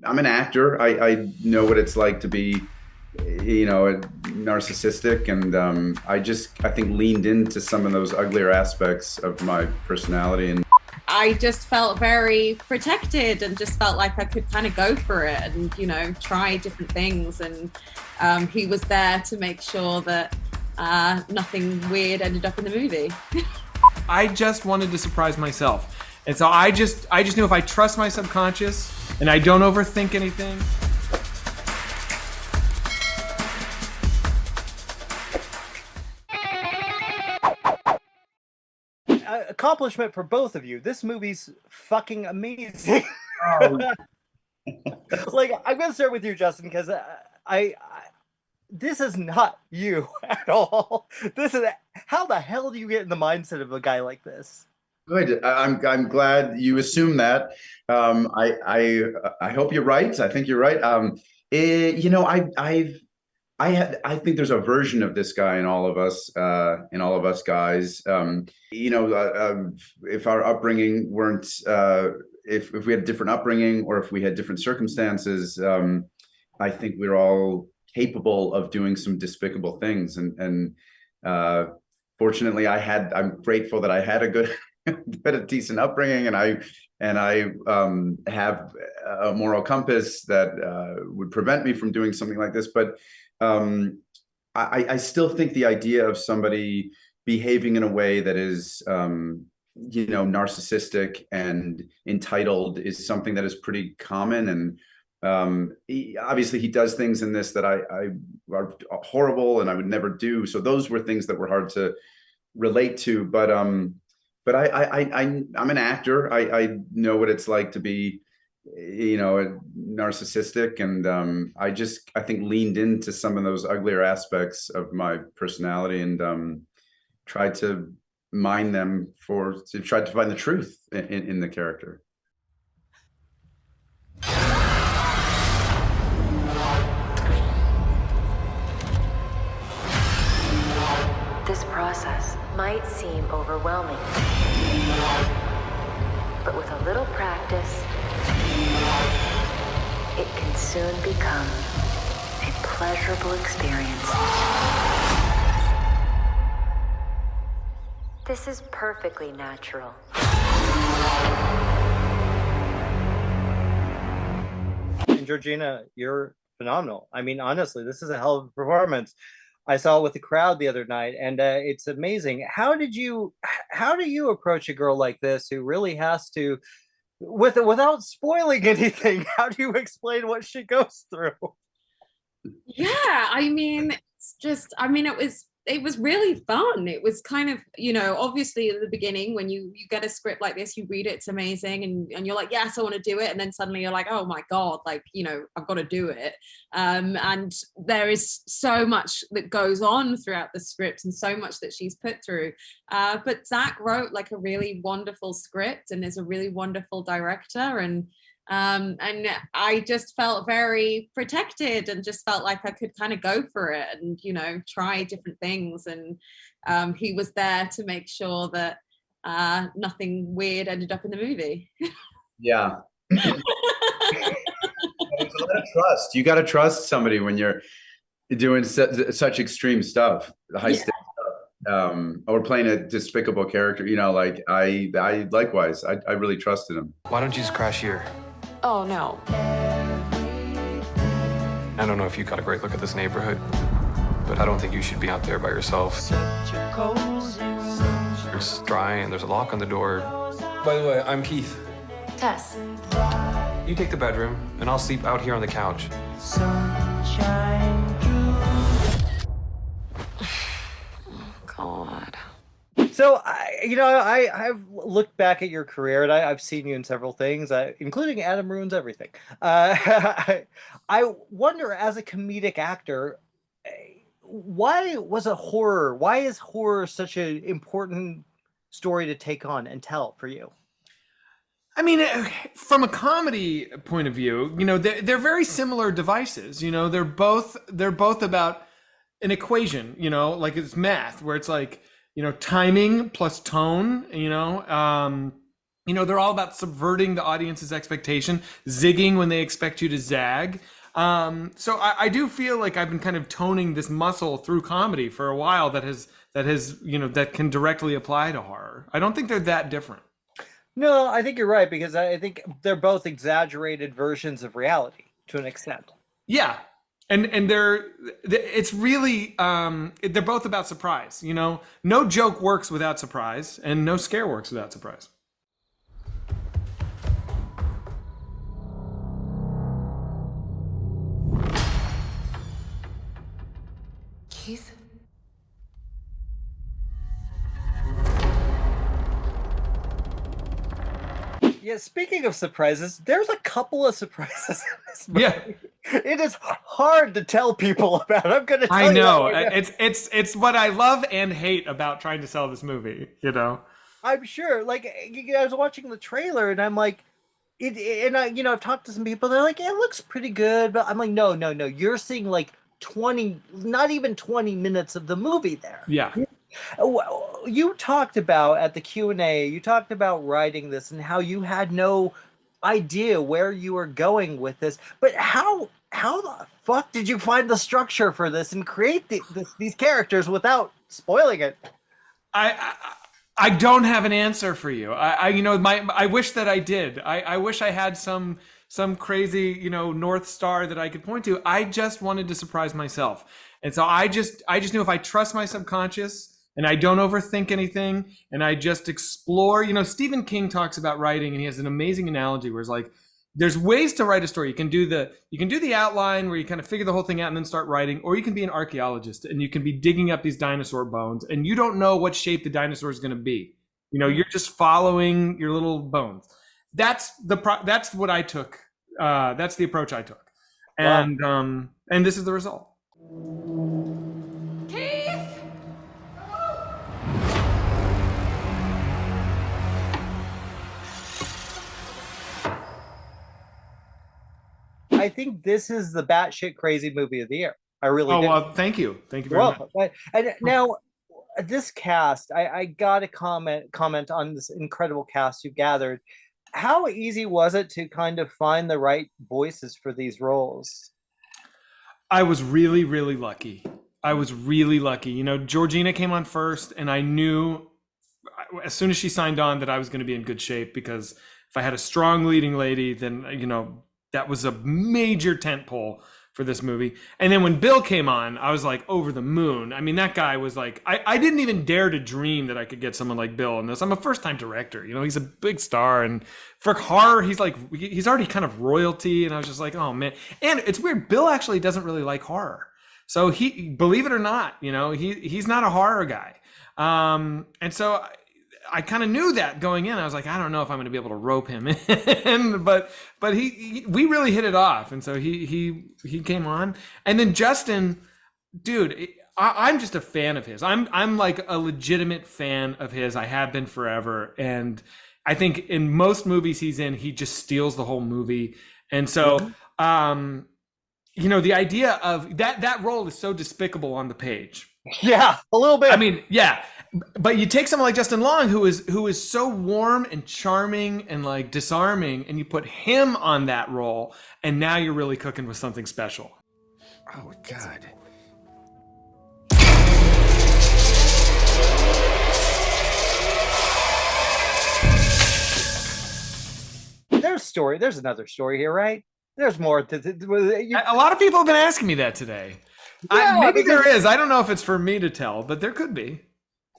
I'm an actor. I know what it's like to be, narcissistic, and I think leaned into some of those uglier aspects of my personality. And I just felt very protected and just felt like I could kind of go for it and, try different things. And he was there to make sure that nothing weird ended up in the movie. I just wanted to surprise myself. And so I just knew if I trust my subconscious and I don't overthink anything. Accomplishment for both of you. This movie's fucking amazing. oh, Like, I'm gonna start with you, Justin, because I this is not you at all. This is how the hell do you get in the mindset of a guy like this? good. I'm glad you assume that. I hope you're right. I think you're right. I think there's a version of this guy in all of us guys. If our upbringing weren't, if we had a different upbringing, or if we had different circumstances, I think we're all capable of doing some despicable things. And fortunately, I'm grateful that I had a good, a decent upbringing, and I have a moral compass that would prevent me from doing something like this. But I still think the idea of somebody behaving in a way that is, narcissistic and entitled is something that is pretty common. And obviously he does things in this that I are horrible and I would never do. So those were things that were hard to relate to. But I'm an actor. I know what it's like to be, narcissistic, and I think leaned into some of those uglier aspects of my personality, and tried to mine them to try to find the truth in the character. This process might seem overwhelming, but with a little practice, it can soon become a pleasurable experience. This is perfectly natural. And Georgina, you're phenomenal. I mean, honestly, this is a hell of a performance. I saw it with the crowd the other night, and it's amazing. How do you approach a girl like this who really has to, without spoiling anything, how do you explain what she goes through? Yeah, it was really fun. It was kind of, obviously at the beginning when you get a script like this, you read it, it's amazing, and you're like, yes, I want to do it, and then suddenly you're like, oh my god, like, I've got to do it. And there is so much that goes on throughout the script and so much that she's put through. But Zach wrote like a really wonderful script and is a really wonderful director, and I just felt very protected and just felt like I could kind of go for it and, try different things. And he was there to make sure that nothing weird ended up in the movie. Yeah. It's a lot of trust. You got to trust somebody when you're doing such extreme stuff, the high stakes stuff, or playing a despicable character. Like I likewise, I really trusted him. Why don't you just crash here? Oh, no. I don't know if you got a great look at this neighborhood, but I don't think you should be out there by yourself. It's dry and there's a lock on the door. By the way, I'm Keith. Tess. You take the bedroom and I'll sleep out here on the couch. God. So, I've looked back at your career, and I've seen you in several things, including Adam Ruins Everything. I wonder, as a comedic actor, why is horror such an important story to take on and tell for you? I mean, from a comedy point of view, they're very similar devices. They're both about an equation. Like it's math, where it's like, timing plus tone. You know, they're all about subverting the audience's expectation, zigging when they expect you to zag. So I do feel like I've been kind of toning this muscle through comedy for a while that can directly apply to horror. I don't think they're that different. No, I think you're right, because I think they're both exaggerated versions of reality to an extent. Yeah. And it's really, they're both about surprise, you know? No joke works without surprise, and no scare works without surprise. Keith? Yeah, speaking of surprises, there's a couple of surprises in this movie. Yeah. It is hard to tell people about. I'm going to tell you. I know. That right now. It's what I love and hate about trying to sell this movie, you know? I'm sure. Like, I was watching the trailer and I'm like, I've talked to some people. They're like, yeah, it looks pretty good. But I'm like, no. You're seeing like 20, not even 20 minutes of the movie there. Yeah. You talked about at the Q&A, you talked about writing this and how you had no idea where you were going with this. But how the fuck did you find the structure for this and create these characters without spoiling it? I don't have an answer for you. I wish that I did. I wish I had some crazy, North Star that I could point to. I just wanted to surprise myself. And so I just knew if I trust my subconscious and I don't overthink anything and I just explore, Stephen King talks about writing and he has an amazing analogy where it's like, there's ways to write a story. You can do the outline where you kind of figure the whole thing out and then start writing, or you can be an archaeologist and you can be digging up these dinosaur bones and you don't know what shape the dinosaur is going to be. You're just following your little bones. That's what I took. That's the approach I took. And Wow. And this is the result. Keith! I think this is the batshit crazy movie of the year. I really do. Well, thank you. Thank you very Well, much. and now this cast, I got to comment on this incredible cast you gathered. How easy was it to kind of find the right voices for these roles? I was really, really lucky. Georgina came on first, and I knew as soon as she signed on that I was going to be in good shape, because if I had a strong leading lady, then, that was a major tentpole for this movie. And then when Bill came on, I was like over the moon. I mean, that guy was like, I didn't even dare to dream that I could get someone like Bill in this. I'm a first-time director, he's a big star. And for horror, he's already kind of royalty. And I was just like, oh man. And it's weird, Bill actually doesn't really like horror. So he, believe it or not, he's not a horror guy. And so I kind of knew that going in. I was like, I don't know if I'm going to be able to rope him in, but we really hit it off. And so he came on. And then Justin, dude, I'm just a fan of his. I'm like a legitimate fan of his. I have been forever. And I think in most movies he's in, he just steals the whole movie. And so, the idea of that role is so despicable on the page. Yeah, a little bit. I mean, yeah. But you take someone like Justin Long, who is so warm and charming and like disarming, and you put him on that role, and now you're really cooking with something special. Oh God. There's another story here, right? There's more A lot of people have been asking me that today. Yeah, maybe there is. I don't know if it's for me to tell, but there could be.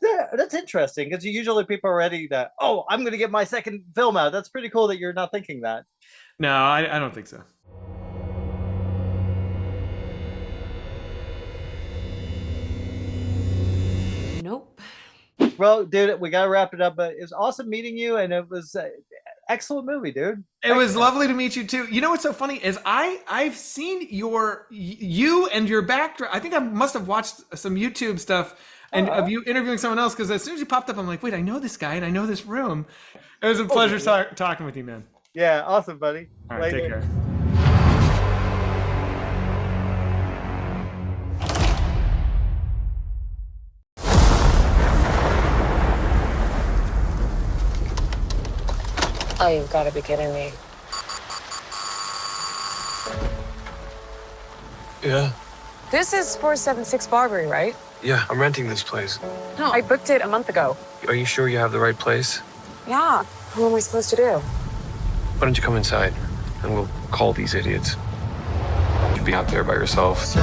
Yeah, that's interesting, because usually people are ready to, I'm going to get my second film out. That's pretty cool that you're not thinking that. No, I don't think so. Nope. Well, dude, we got to wrap it up, but it was awesome meeting you, and it was an excellent movie, dude. It was lovely to meet you too. You know what's so funny is I've seen you and your background. I think I must have watched some YouTube stuff and of you interviewing someone else, because as soon as you popped up, I'm like, wait, I know this guy and I know this room. It was a pleasure talking with you, man. Yeah, awesome, buddy. All right, Later. take care. Oh, you've got to be kidding me. Yeah. This is 476 Barbary, right? Yeah, I'm renting this place. No, I booked it a month ago. Are you sure you have the right place? Yeah. Who am I supposed to do? Why don't you come inside and we'll call these idiots. You'd be out there by yourself. It's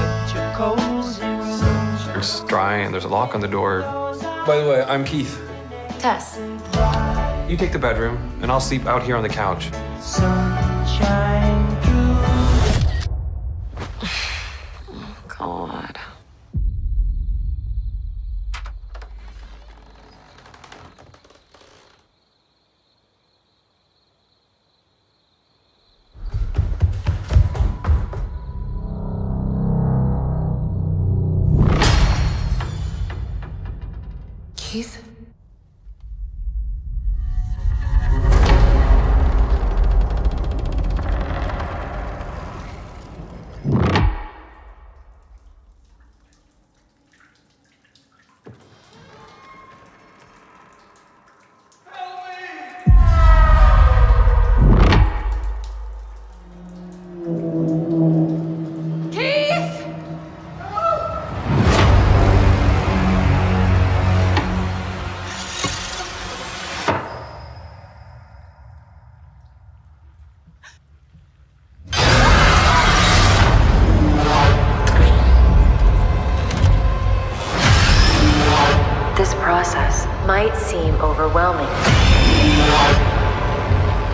dry and there's a lock on the door. By the way, I'm Keith. Tess. You take the bedroom and I'll sleep out here on the couch. God. Keith? This process might seem overwhelming,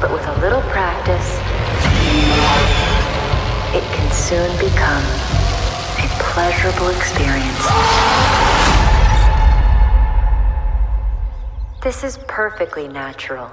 but with a little practice, it can soon become a pleasurable experience. This is perfectly natural.